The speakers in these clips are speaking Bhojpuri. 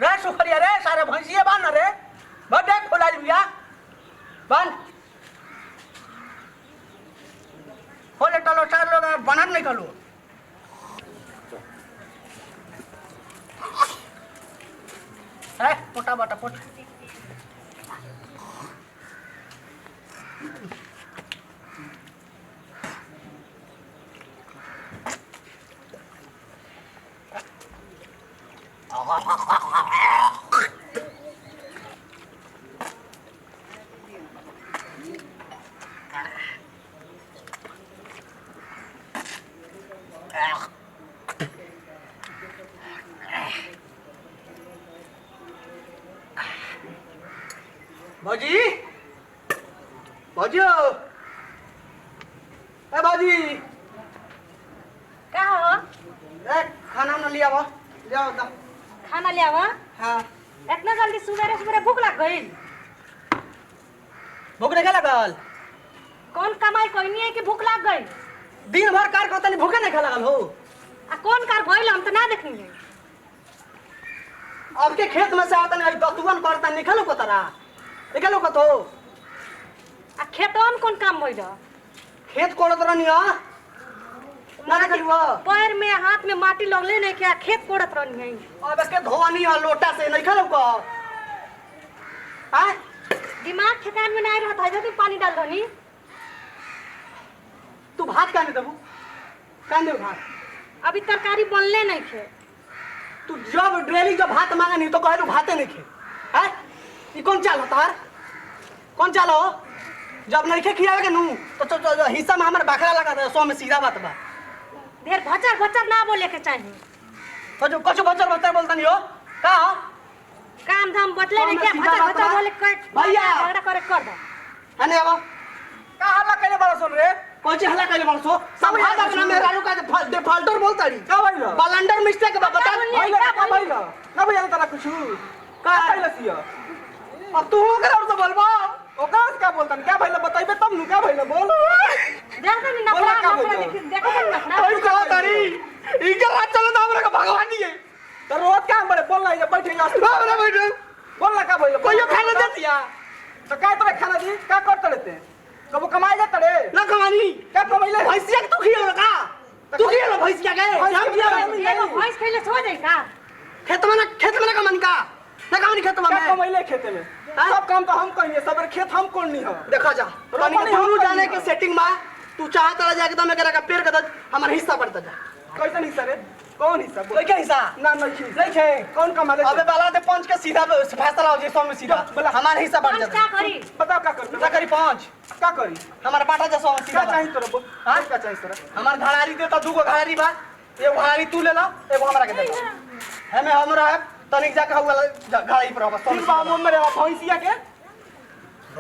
रे सुखरिया रे सारे भैंसिए बांध रे बड़े खोला भैया बांध खोले टलो चार लोग बनन नहीं कलो है पोटा बाटा पोट बाजी बाजी ए बाजी का हो ए खाना न लिया ले आओ दा खाना ले आवा हां इतना जल्दी सुबह सुबह भूख लग गई भूख नहीं लगल कौन कमाई कोई नहीं है कि भूख लग गई दिन भर कार को तनी भूखे नहीं लगल हो आ कौन कार भइल हम तो ना देखनी अब के खेत में से आवतन आई दतुवन करता निकलो को तरा निकलो को तो आ खेतों में कौन काम भइल खेत कोड़त रहनी आ ना निकलवा पैर में हाथ में माटी लगले नहीं क्या खेत कोड़त रहनी है अब इसके धोनी आ लोटा से नहीं खलो को हां दिमाग ठिकान में नहीं रहता है जब पानी डाल दनी तू भात काने देबू काने दे भात अभी तरकारी बनले नहीं खे तू जब डेली जब भात मांगे नहीं तो कहे तू भाते नहीं खे हैं ई कौन चाल होता है कौन चाल हो जब नहीं खे खियावे के नू तो हिस्सा में हमर बकरा लगा दे 100 में सीधा बात बा ढेर भचर भचर ना बोले के चाहिए तो जो कुछ बचर बचर बोलता नहीं हो का काम धाम बतले नहीं क्या भचर भचर बोले भैया झगड़ा करे कर दो हने अब का हल्ला कइले बार सुन रे कौन सी हल्ला कइले बरसो सब याद अपना मेरा लुका डिफॉल्टर बोलता री का भइल बलंडर मिस्टेक बता भइल का भइल ना भइल तरा कुछ का भइल सिया अब तू हो करे और तो बोलबो ओकरा से का बोलतन क्या भइल बताइबे तब नु का भइल बोल देख दनी नखरा नखरा देखो नखरा ओई का तारी इनके रात चलो ना हमरा का भगवान दिए तो रोज क्या बड़े बोल रही है बैठे जा ना बैठो बोल ना का भइल कोई खाना देतिया तो का तोरे खाना दी का करते रहते कबो कमाई जात रे ना कमानी क्या कमाइले भैंसिया के तू खियो का तू खियो भैंसिया के हम खियो एगो भैंस खइले सो जाई का खेत में ना कमन का ना कमनी खेत में क्या कमाइले खेते में सब काम तो हम करिए सब खेत हम कोनी हो देखा जा पानी के दोनों जाने के सेटिंग में तू चाहत रह जा एकदम एकरा का पेड़ के हमार हिस्सा बढ़ता जा कैसन हिस्सा रे कौन हिस्सा बोल कोई क्या हिस्सा ना नहीं है कौन कमा ले अबे बाला दे पंच के सीधा फैसला हो जे 100 में सीधा बोला हमार हिस्सा बढ़ क्या जाता करी बताओ क्या करते क्या करी पंच क्या करी हमारा बाटा जा 100 में क्या सीधा चाहिए तोरा बोल हाँ? क्या चाहिए तोरा हमार घड़ारी दे तो दूगो घड़ारी बा एगो घड़ारी तू ले ला एगो हमरा के दे हमें हमरा तनिक जा के हुआ घड़ारी पर बस ठीक बा हम मेरे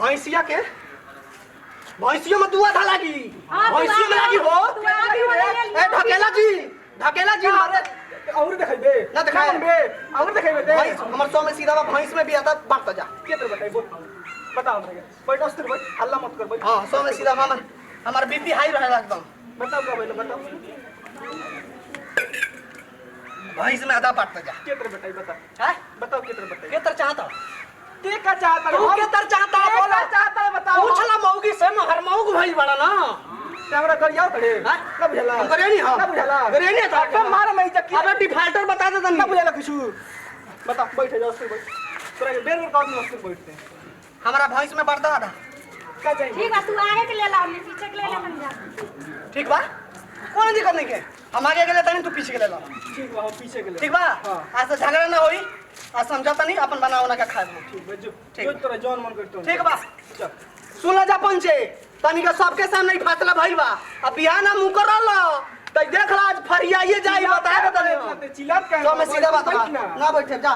भैंसिया के भैंसियों में दुआ था लगी हाँ, भैंसियों में लगी हो ए ढकेला जी मारे और देखाइबे ना दिखाए। बे और देखाइबे दे भैंस हमर 100 में सीधा बा भैंस में भी आता बांटता जा के तो बताई बोल बताओ हमरे बैठ अस्तर बैठ हल्ला मत कर बैठ हां 100 में सीधा हमार बीपी हाई रहेला एकदम बताओ का बोल बताओ भैंस में आधा बांटता जा के तो बताई बता हैं बताओ के तो बताई के तर चाहता ते का चाहता तू के तर चाहता बोला चाहता है बताओ पूछला मौगी से न हर मौग भइल बड़ा ना कैमरा कर जाओ खड़े हाँ? ना बुझला हम करे नहीं हां ना बुझला करे नहीं था कब मार मैं इज्जत की अबे डिफॉल्टर बता दे ना तनी बुझला कुछ बता बैठ जाओ अस्तर बैठ तोरा के बेर का आदमी अस्तर बैठते हमारा भैंस में बढ़ता आधा का चाहिए ठीक है तू आगे के ले ला हमने पीछे के ले ले हम जा ठीक बा कौन दिक्कत नहीं के हम आगे गेले तनी तू पीछे गेले ला ठीक बा हम पीछे के ले ठीक बा हाँ। आज से झगड़ा ना होई आज समझौता नहीं अपन बनावना का खाए ठीक बा जो ठीक। जो तोरा जौन मन करतो ठीक बा चल सुन जा पंचे तनी का सबके सामने ही फैसला भइल बा अब बिहाना मुंह कर लो त देख ला आज फरियाइए जाई बता दे तनी चिल्लात का तो मैं सीधा बात बा ना बैठे जा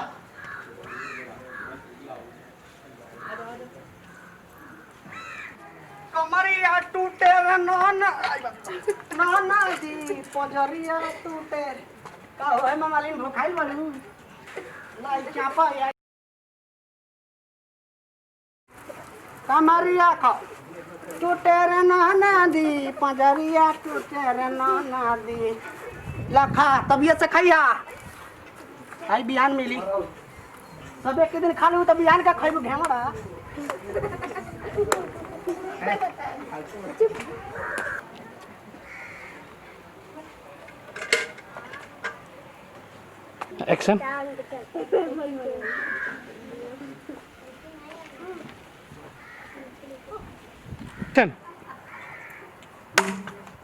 कमरिया टूटे रे नौना दी पजरिया टूटे का होय मामालिन भुखाइल बनू लाई चापा या कमरिया का टूटे रे नदी पंजरिया टूटे रे नदी लखा तबियत से खैया आई बिहान मिली सब एक दिन खा लू तो बिहान का खैबू घेमड़ा एक्शन चल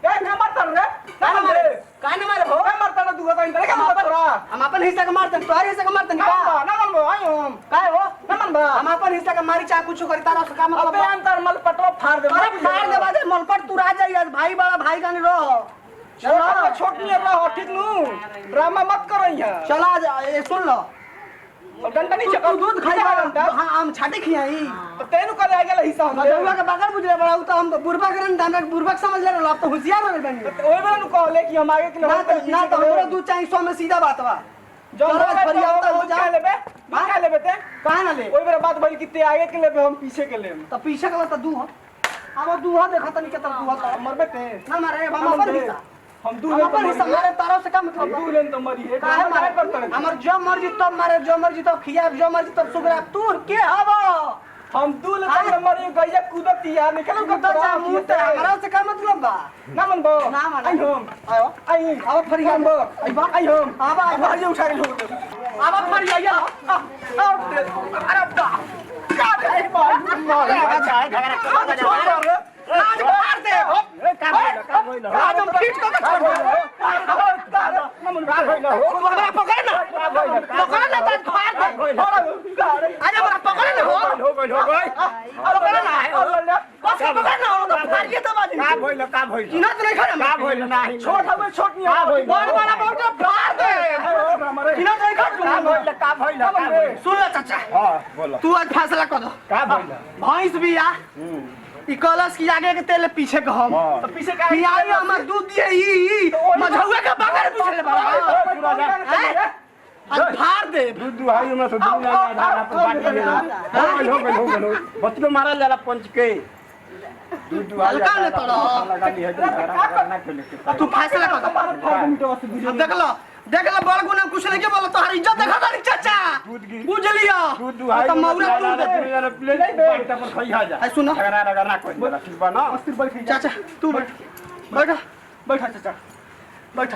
काय ना मारता रे काय ना मारे हो काय मारता ना तू आता इंटर काय मारता रा हम अपन हिस्सा का मारते तोहर हिस्सा का मारते ना मन बो आयो हम काय हो ना मन बा हम अपन हिस्सा का मारी चाह कुछ करी तारा से काम अबे अंतर मल पटवा फाड़ दे अरे फाड़ दे बादे मलपट तू राजा यार भाई बड़ा भाई का नहीं रहो चलो छोट नहीं रहो ठीक नु ड्रामा मत करो यहाँ चला ये सुन लो अब डंडा नहीं चका दूध खाई बा हां हम छाटे खियाई तो तेनु करे आ गेला हिस्सा हम मजहुआ के बगल बुझले बड़ा तो हम बुरबा करन दाना बुरबक समझ ले अब तो होशियार हो गए ओए बड़ा नु कहले कि हम आगे के ना तो हमरा दूध चाहिए 100 में सीधा बात बा जो फरिया होता हो जा लेबे क्या लेबे ते कहां ना ले ओए बड़ा बात बोल कितने आगे के लेबे हम पीछे के लेम तो पीछे का तो दूह अब दूह देखा तनी के तरह दूह तो मरबे ते ना मारे हम अपन हिस्सा हम हम अपन हिस्सा मारे तारा से का मतलब दूर लेन तो मरी है काहे मारे करते हमर जो मर्जी तब मारे जो मर्जी तब खिया जो मर्जी तब सुगरा तूर के हबो हम दूर लेन तो मरी गैया कूदती यार निकल तो कर जा मुंह ते हमरा से का मतलब बा ना मन बो ना मन आई हम आयो आई अब फरिया हम बो आई बा आई हम अब बाहर ये उठा के लोग अब फरिया या अरे बा क्या है बा आज मार दे आज हम पीट को छोड़ दे हमरा पकड़ ना तो फाड़ दे आज हमरा पकड़ ना हो पकड़ ना बस पकड़ ना हो तो फाड़ के तो बाजी का भइल किनत नहीं खड़े छोट नहीं बड़ बड़ा बहुत फाड़ दे किनत नहीं खड़े का भइल सुन ले चाचा हां बोलो तू आज फैसला कर दो का भइल भैंस भी आ ई कलश की आगे के तेल पीछे के हम तो पीछे का पियाई हमर दूध दिए ई मझौआ के बगल पीछे ले बड़ा आज फाड़ दे दूध दुहाई में से दूध ना धारा पर बाटी हो गए बच्चों मारा जाला पंच के दूध दुहाई हल्का ने तोड़ा लगा दी है धारा करना के लिए तू फैसला कर दो देख लो बड़ गुना कुछ नहीं के बोलो तोहर इज्जत देखा तारी चाचा बुझ लिया दूध दुहाई तो मौरा तू दे दुनिया प्लेट बाटा पर खइहा जा आई सुनो अगर ना कोई बोला ठीक बा ना अस्थिर बैठ चाचा तू बैठ बैठा चाचा बैठ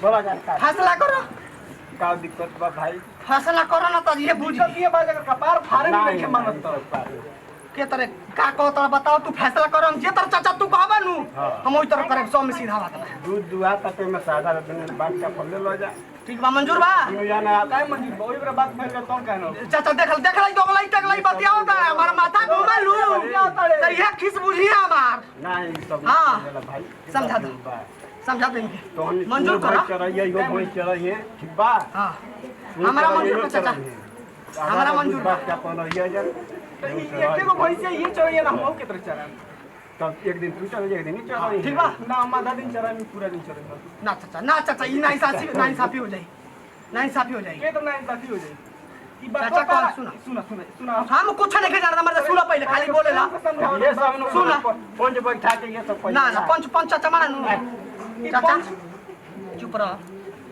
बोला जा फैसला करो का दिक्कत बा भाई फैसला करो ना तो ये बुझ दिक्कत ये बात अगर कपार फाड़े नहीं के मानत तो के तरह का कहो तो बताओ तू फैसला करो हम जे तरह चाचा तू कहबा नु हम ओई तरह करे 100 में सीधा बात बा दूध दुहा तक में सादा दिन बात का फल ले लो जा ठीक बा मंजूर बा क्यों जाना काय मंदिर बोई बड़ा बात फैल गया तो कहनो चाचा देख लाई दोगलाई टगलाई बतियाओ ता हमारा माथा घुमा लू तो ये खिस बुझिए हमार नहीं सब हाँ। भाई समझा दो समझा देंगे तो हम मंजूर करो चढ़ाइए यो भोई चढ़ाइए ठीक बा हां हमारा मंजूर कर चाचा हमारा मंजूर बात का पन रहिए जा एक को भैंस ये चढ़िए ना हम के तरह चढ़ा तब एक दिन तू चढ़ एक दिन नहीं चढ़ ठीक बा ना हम आधा दिन चढ़ा मैं पूरा दिन चढ़ा ना चाचा ये नाइंसाफी हो जाए नाइंसाफी हो जाएगी ये तो ना इंसाफी हो जाए ई बात चाचा कौन सुना हम कुछ नहीं जाना मर्द सुनो पहले खाली बोलेला ये सब सुना। पंच बैठा के ये सब ना पंच चाचा माना नु चाचा चुप रह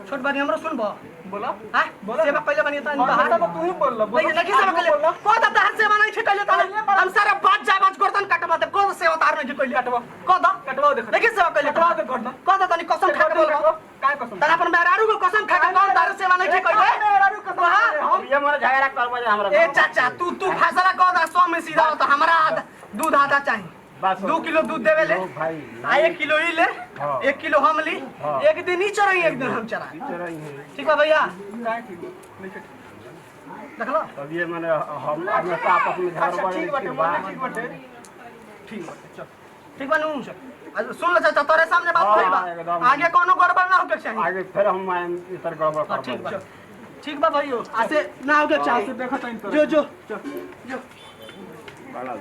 छोट बानी हमरो सुनबो बोला हां सेवा पहले बनी त हां तब तू ही बोल नहीं नहीं सेवा पहले को त तार सेवा नहीं छिटले त हम सारा बात जाबाज गर्दन काटबा त को सेवा तार नहीं छिटले काटबा को द कटवा देखो देखि सेवा पहले कटवा दे गर्दन को त तनी कसम खा के बोलबो काय कसम तन अपन मेहरारू को कसम खा के कौन तार सेवा नहीं छिटले मेहरारू कसम हम ये मोर झगड़ा करबो जा हमरा ए चाचा तू फैसला कर दा 100 में सीधा तो हमरा दूध आधा चाहिए बस 2 किलो दूध देवे ले भाई आ 1 किलो ही ले हाँ। 1 किलो हम ली हाँ। एक दिन ही चढ़ाई एक दिन हम चढ़ाई चढ़ाइए ठीक है भैया काय ठीक लिख देख लो तब ये मैंने हम अपने आपस में झगड़ा अच्छा ठीक बड़े बाटे ठीक बाटे ठीक बाटे चल ठीक बनू सुन ले चाचा तोरे सामने बात हाँ, करी एकदम। बा आगे कोनो गड़बड़ ना होके चाहिए आगे फिर हम इतर गड़बड़ हाँ, कर ठीक बा भाइयों ऐसे ना होके चाहिए देखो तो जो चल जो बड़ा